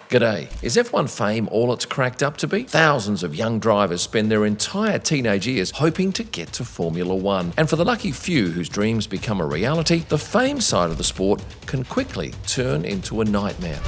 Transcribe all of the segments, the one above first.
G'day. Is F1 fame all it's cracked up to be? Thousands of young drivers spend their entire teenage years hoping to get to Formula One. And for the lucky few whose dreams become a reality, the fame side of the sport can quickly turn into a nightmare.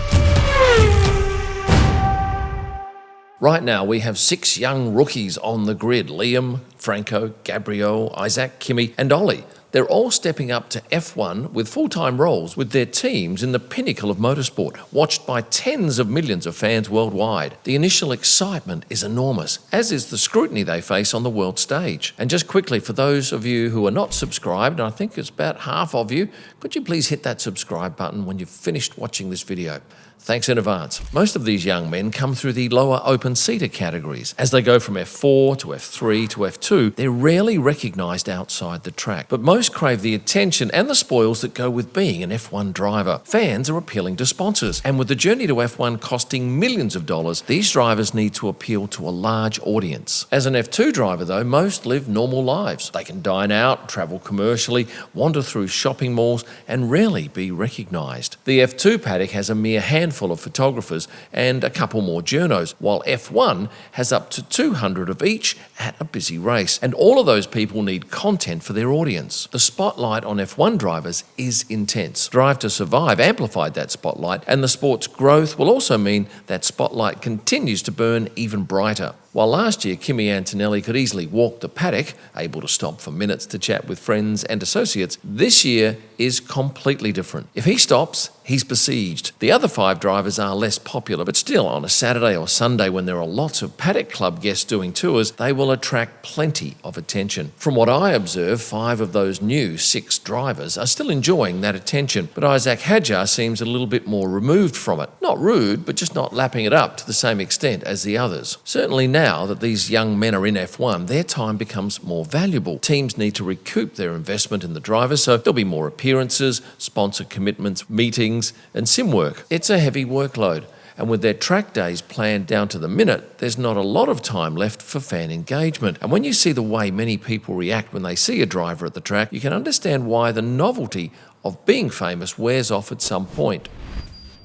Right now, we have 6 young rookies on the grid: Liam, Franco, Gabriel, Isaac, Kimi, and Ollie. They're all stepping up to F1 with full-time roles with their teams in the pinnacle of motorsport, watched by tens of millions of fans worldwide. The initial excitement is enormous, as is the scrutiny they face on the world stage. And just quickly, for those of you who are not subscribed, and I think it's about half of you, could you please hit that subscribe button when you've finished watching this video? Thanks in advance. Most of these young men come through the lower open-seater categories. As they go from F4 to F3 to F2, they're rarely recognised outside the track. But most crave the attention and the spoils that go with being an F1 driver. Fans are appealing to sponsors, and with the journey to F1 costing millions of dollars, these drivers need to appeal to a large audience. As an F2 driver, though, most live normal lives. They can dine out, travel commercially, wander through shopping malls, and rarely be recognised. The F2 paddock has a mere handful of photographers and a couple more journos, while F1 has up to 200 of each at a busy race. And all of those people need content for their audience. The spotlight on F1 drivers is intense. Drive to Survive amplified that spotlight, and the sport's growth will also mean that spotlight continues to burn even brighter. While last year Kimi Antonelli could easily walk the paddock, able to stop for minutes to chat with friends and associates, this year is completely different. If he stops, he's besieged. The other 5 drivers are less popular, but still, on a Saturday or Sunday when there are lots of Paddock Club guests doing tours, they will attract plenty of attention. From what I observe, 5 of those new 6 drivers are still enjoying that attention, but Isaac Hadjar seems a little bit more removed from it. Not rude, but just not lapping it up to the same extent as the others. Certainly now that these young men are in F1, their time becomes more valuable. Teams need to recoup their investment in the drivers, so there'll be more appearances, sponsor commitments, meetings, and sim work. It's a heavy workload, and with their track days planned down to the minute, there's not a lot of time left for fan engagement. And when you see the way many people react when they see a driver at the track, you can understand why the novelty of being famous wears off at some point.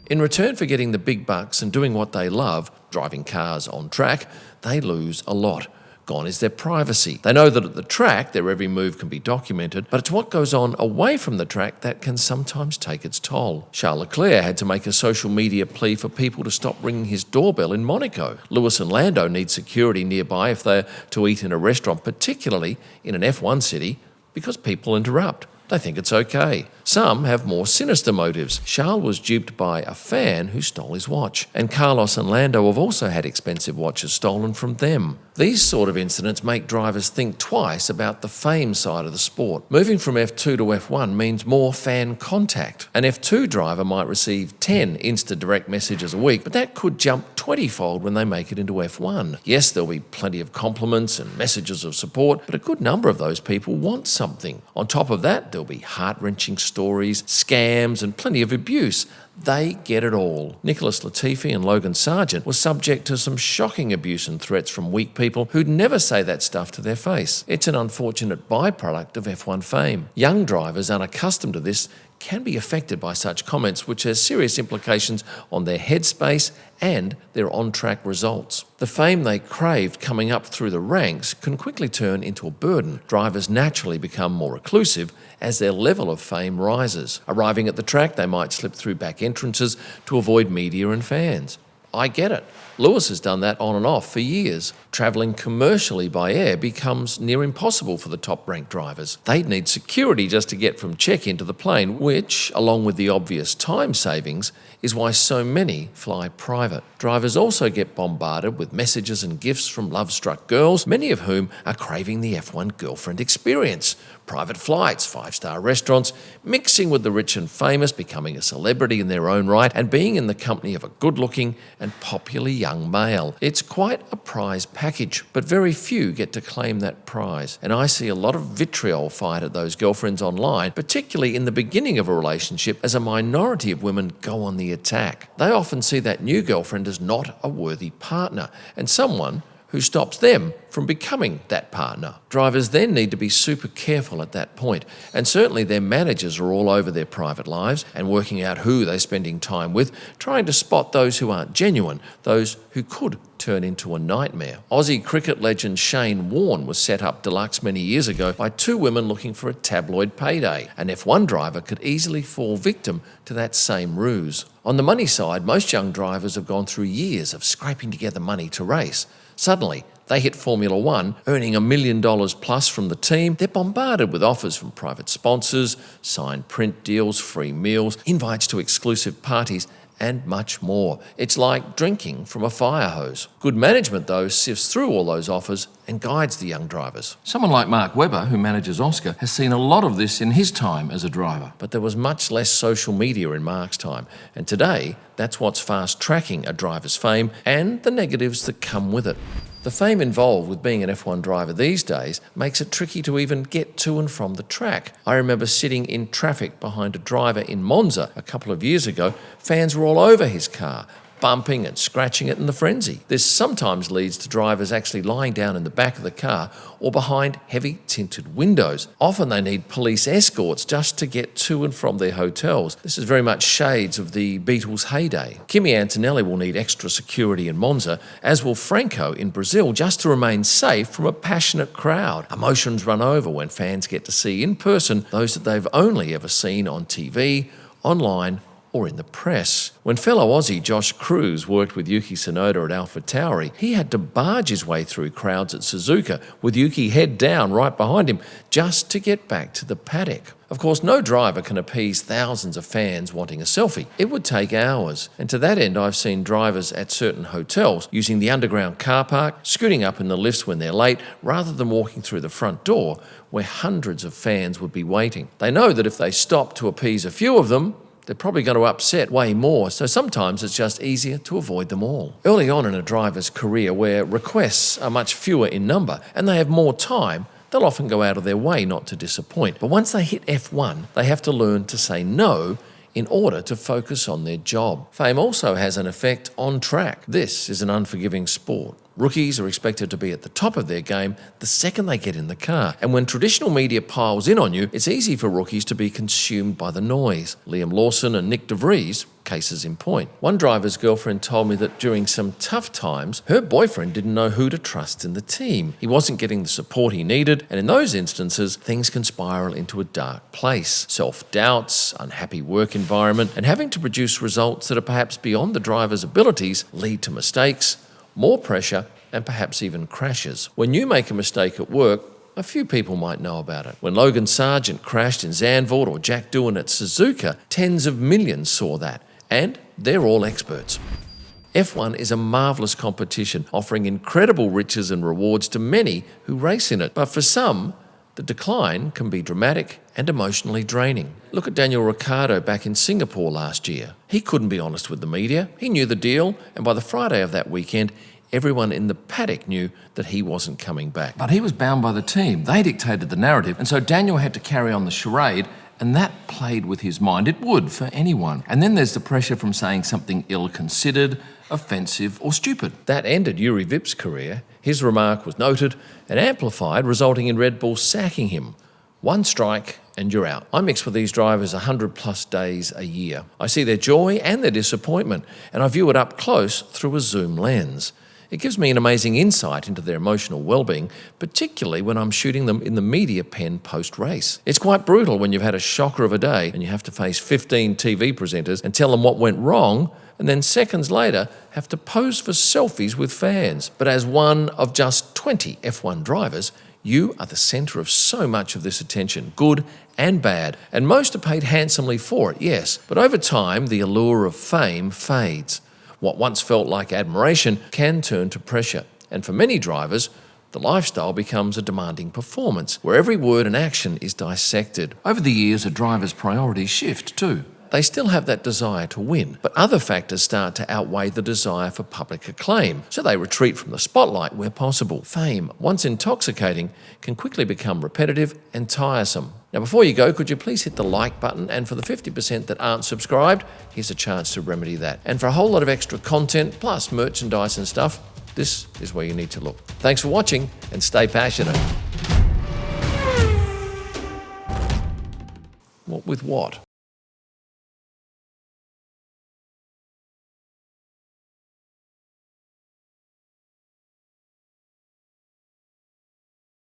In return for getting the big bucks and doing what they love, driving cars on track, they lose a lot. Gone is their privacy. They know that at the track, their every move can be documented, but it's what goes on away from the track that can sometimes take its toll. Charles Leclerc had to make a social media plea for people to stop ringing his doorbell in Monaco. Lewis and Lando need security nearby if they're to eat in a restaurant, particularly in an F1 city, because people interrupt. They think it's okay. Some have more sinister motives. Charles was duped by a fan who stole his watch, and Carlos and Lando have also had expensive watches stolen from them. These sort of incidents make drivers think twice about the fame side of the sport. Moving from F2 to F1 means more fan contact. An F2 driver might receive 10 Insta-direct messages a week, but that could jump 20-fold when they make it into F1. Yes, there'll be plenty of compliments and messages of support, but a good number of those people want something. On top of that, there'll be heart-wrenching stories, scams, and plenty of abuse. They get it all. Nicholas Latifi and Logan Sargent were subject to some shocking abuse and threats from weak people who'd never say that stuff to their face. It's an unfortunate byproduct of F1 fame. Young drivers unaccustomed to this can be affected by such comments, which has serious implications on their headspace and their on-track results. The fame they craved coming up through the ranks can quickly turn into a burden. Drivers naturally become more reclusive as their level of fame rises. Arriving at the track, they might slip through back entrances to avoid media and fans. I get it. Lewis has done that on and off for years. Travelling commercially by air becomes near impossible for the top-ranked drivers. They'd need security just to get from check-in to the plane, which, along with the obvious time savings, is why so many fly private. Drivers also get bombarded with messages and gifts from love-struck girls, many of whom are craving the F1 girlfriend experience. Private flights, 5-star restaurants, mixing with the rich and famous, becoming a celebrity in their own right, and being in the company of a good-looking and popular young male. It's quite a prize package, but very few get to claim that prize. And I see a lot of vitriol fired at those girlfriends online, particularly in the beginning of a relationship, as a minority of women go on the attack. They often see that new girlfriend as not a worthy partner, and someone who stops them from becoming that partner. Drivers then need to be super careful at that point, and certainly their managers are all over their private lives and working out who they're spending time with, trying to spot those who aren't genuine, those who could turn into a nightmare. Aussie cricket legend Shane Warne was set up deluxe many years ago by two women looking for a tabloid payday. An F1 driver could easily fall victim to that same ruse. On the money side, most young drivers have gone through years of scraping together money to race. Suddenly, they hit Formula One, earning $1 million plus from the team. They're bombarded with offers from private sponsors, signed print deals, free meals, invites to exclusive parties, and much more. It's like drinking from a fire hose. Good management, though, sifts through all those offers and guides the young drivers. Someone like Mark Webber, who manages Oscar, has seen a lot of this in his time as a driver. But there was much less social media in Mark's time, and today, that's what's fast-tracking a driver's fame and the negatives that come with it. The fame involved with being an F1 driver these days makes it tricky to even get to and from the track. I remember sitting in traffic behind a driver in Monza a couple of years ago. Fans were all over his car, bumping and scratching it in the frenzy. This sometimes leads to drivers actually lying down in the back of the car or behind heavy tinted windows. Often they need police escorts just to get to and from their hotels. This is very much shades of the Beatles' heyday. Kimi Antonelli will need extra security in Monza, as will Franco in Brazil, just to remain safe from a passionate crowd. Emotions run over when fans get to see in person those that they've only ever seen on TV, online, or in the press. When fellow Aussie Josh Cruz worked with Yuki Tsunoda at AlphaTauri, he had to barge his way through crowds at Suzuka with Yuki head down right behind him just to get back to the paddock. Of course, no driver can appease thousands of fans wanting a selfie. It would take hours. And to that end, I've seen drivers at certain hotels using the underground car park, scooting up in the lifts when they're late, rather than walking through the front door where hundreds of fans would be waiting. They know that if they stop to appease a few of them, they're probably going to upset way more, so sometimes it's just easier to avoid them all. Early on in a driver's career, where requests are much fewer in number and they have more time, they'll often go out of their way not to disappoint. But once they hit F1, they have to learn to say no in order to focus on their job. Fame also has an effect on track. This is an unforgiving sport. Rookies are expected to be at the top of their game the second they get in the car. And when traditional media piles in on you, it's easy for rookies to be consumed by the noise. Liam Lawson and Nick DeVries, cases in point. One driver's girlfriend told me that during some tough times, her boyfriend didn't know who to trust in the team. He wasn't getting the support he needed, and in those instances, things can spiral into a dark place. Self-doubts, unhappy work environment, and having to produce results that are perhaps beyond the driver's abilities lead to mistakes, more pressure, and perhaps even crashes. When you make a mistake at work, a few people might know about it. When Logan Sargent crashed in Zandvoort or Jack Doohan at Suzuka, tens of millions saw that, and they're all experts. F1 is a marvellous competition, offering incredible riches and rewards to many who race in it. But for some, the decline can be dramatic and emotionally draining. Look at Daniel Ricciardo back in Singapore last year. He couldn't be honest with the media. He knew the deal, and by the Friday of that weekend, everyone in the paddock knew that he wasn't coming back. But he was bound by the team. They dictated the narrative, and so Daniel had to carry on the charade, and that played with his mind. It would for anyone. And then there's the pressure from saying something ill-considered, offensive, or stupid. That ended Yuri Vip's career. His remark was noted and amplified, resulting in Red Bull sacking him. One strike and you're out. I mix with these drivers 100+ days a year. I see their joy and their disappointment, and I view it up close through a zoom lens. It gives me an amazing insight into their emotional well-being, particularly when I'm shooting them in the media pen post-race. It's quite brutal when you've had a shocker of a day and you have to face 15 TV presenters and tell them what went wrong, and then seconds later have to pose for selfies with fans. But as one of just 20 F1 drivers, you are the centre of so much of this attention, good and bad, and most are paid handsomely for it, yes. But over time, the allure of fame fades. What once felt like admiration can turn to pressure, and for many drivers, the lifestyle becomes a demanding performance, where every word and action is dissected. Over the years, a driver's priorities shift too. They still have that desire to win, but other factors start to outweigh the desire for public acclaim, so they retreat from the spotlight where possible. Fame, once intoxicating, can quickly become repetitive and tiresome. Now, before you go, could you please hit the like button? And for the 50% that aren't subscribed, here's a chance to remedy that. And for a whole lot of extra content, plus merchandise and stuff, This is where you need to look. Thanks for watching and stay passionate. With what?